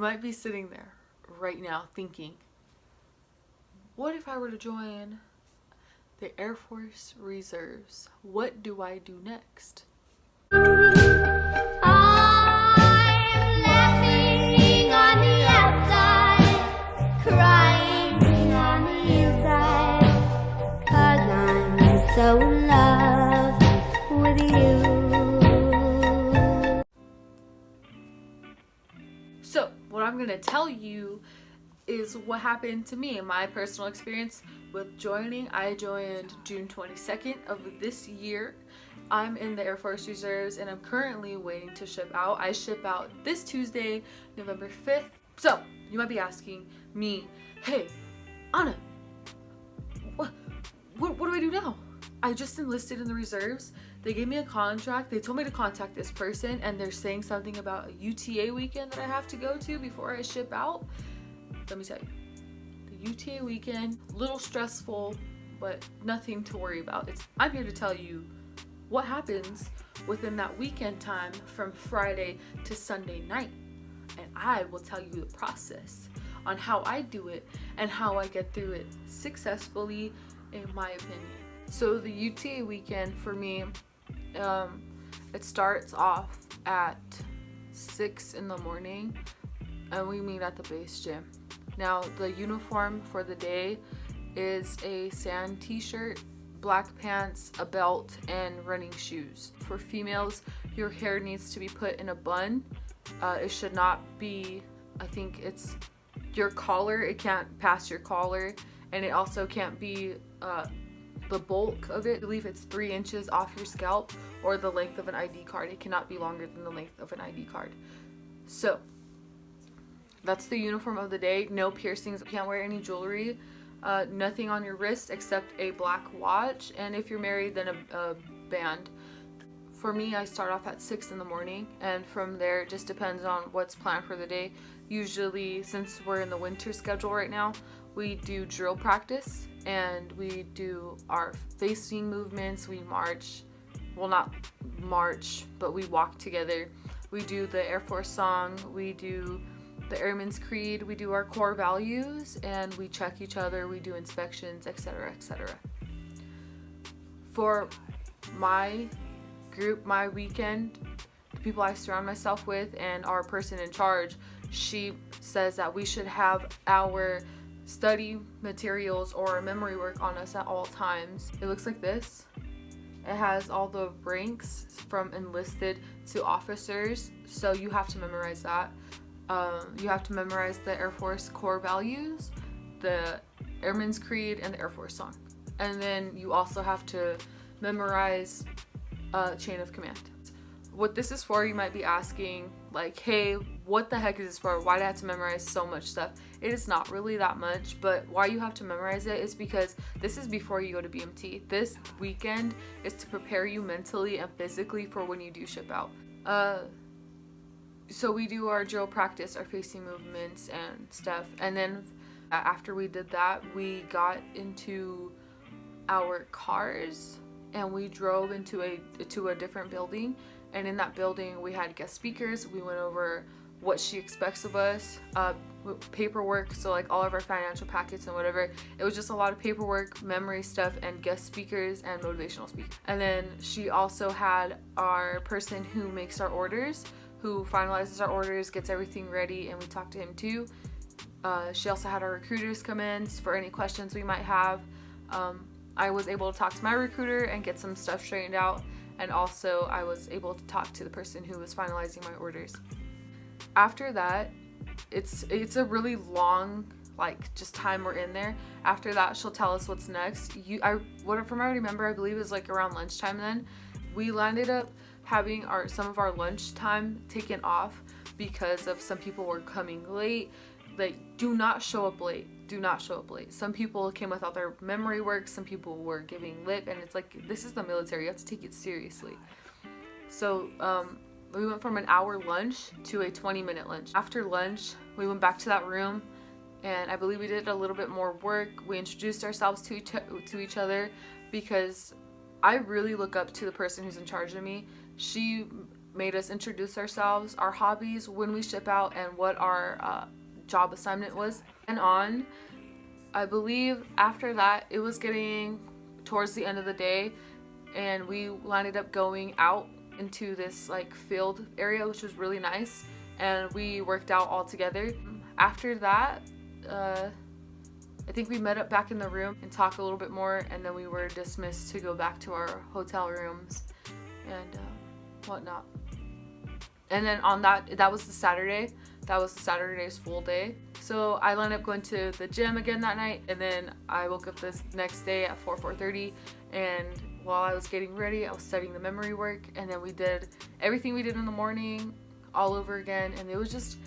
You might be sitting there right now thinking, what if I were to join the Air Force Reserves? What do I do next? I'm laughing on the outside, crying on the inside, 'cause I'm so in love with you. So, what I'm gonna tell you is what happened to me in my personal experience with joining. I joined June 22nd of this year. I'm in the Air Force Reserves and I'm currently waiting to ship out. I ship out this Tuesday, November 5th. So, you might be asking me, hey, Anna, what do I do now? I just enlisted in the reserves. They gave me a contract. They told me to contact this person and they're saying something about a UTA weekend that I have to go to before I ship out. Let me tell you, the UTA weekend, a little stressful, but nothing to worry about. I'm here to tell you what happens within that weekend time from Friday to Sunday night. And I will tell you the process on how I do it and how I get through it successfully, in my opinion. So the UTA weekend for me, it starts off at 6 in the morning and we meet at the base gym. Now the uniform for the day is a sand t-shirt, black pants, a belt, and running shoes. For females, your hair needs to be put in a bun. It should not be, I think it's your collar, it can't pass your collar, and it also can't be the bulk of it. I believe it's 3 inches off your scalp or the length of an ID card. It cannot be longer than the length of an ID card. So that's the uniform of the day. No piercings, can't wear any jewelry, nothing on your wrist except a black watch, and if you're married, then a band. For me, I start off at 6 in the morning, and from there it just depends on what's planned for the day. Usually, since we're in the winter schedule right now, we do drill practice and we do our facing movements. We march, well, not march, but we walk together. We do the Air Force song, we do the Airman's Creed, we do our core values, and we check each other, we do inspections, etc., etc. For my group, my weekend, the people I surround myself with, and our person in charge, she says that we should have our study materials or memory work on us at all times. It looks like this. It has all the ranks from enlisted to officers, so you have to memorize that. You have to memorize the Air Force core values, the Airman's Creed, and the Air Force song. And then you also have to memorize chain of command. What this is for, you might be asking, like, hey, what the heck is this for? Why do I have to memorize so much stuff? It is not really that much, but why you have to memorize it is because this is before you go to BMT. This weekend is to prepare you mentally and physically for when you do ship out. So we do our drill practice, our facing movements and stuff, and then after we did that, we got into our cars and we drove into a different building, and in that building we had guest speakers. We went over what she expects of us, paperwork, so like all of our financial packets and whatever. It was just a lot of paperwork, memory stuff, and guest speakers and motivational speakers. And then she also had our person who makes our orders, who finalizes our orders, gets everything ready, and we talk to him too. She also had our recruiters come in for any questions we might have. I was able to talk to my recruiter and get some stuff straightened out, and also I was able to talk to the person who was finalizing my orders. After that, it's a really long, like, just time we're in there. After that, she'll tell us what's next. From what I remember, I believe it was like around lunchtime then. We landed up having some of our lunch time taken off because of some people were coming late. Like, do not show up late. Do not show up late. Some people came without their memory work. Some people were giving lip, and it's like, this is the military. You have to take it seriously. So we went from an hour lunch to a 20-minute lunch. After lunch, we went back to that room, and I believe we did a little bit more work. We introduced ourselves to each other because I really look up to the person who's in charge of me. She made us introduce ourselves, our hobbies, when we ship out, and what our job assignment was. And on, I believe after that, it was getting towards the end of the day, and we ended up going out into this like field area, which was really nice, and we worked out all together. After that, I think we met up back in the room and talked a little bit more, and then we were dismissed to go back to our hotel rooms and whatnot. And then on that was the Saturday. That was Saturday's full day. So I ended up going to the gym again that night, and then I woke up this next day at 4:30, and while I was getting ready, I was studying the memory work, and then we did everything we did in the morning all over again, and it was just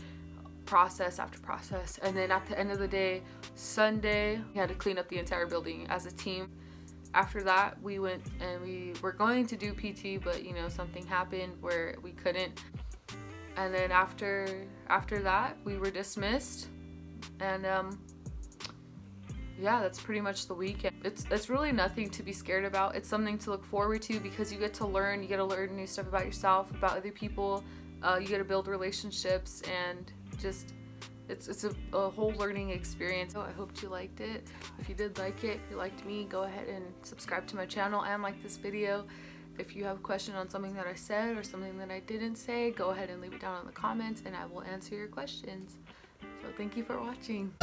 process after process. And then at the end of the day, Sunday, we had to clean up the entire building as a team. After that, we went and we were going to do PT, but you know, something happened where we couldn't. And then after that, we were dismissed, and yeah, that's pretty much the weekend. It's really nothing to be scared about. It's something to look forward to because you get to learn new stuff about yourself, about other people. You get to build relationships, and just it's a whole learning experience. So I hope you liked it. If you did like it, if you liked me, go ahead and subscribe to my channel and like this video. If you have a question on something that I said or something that I didn't say, go ahead and leave it down in the comments and I will answer your questions. So thank you for watching.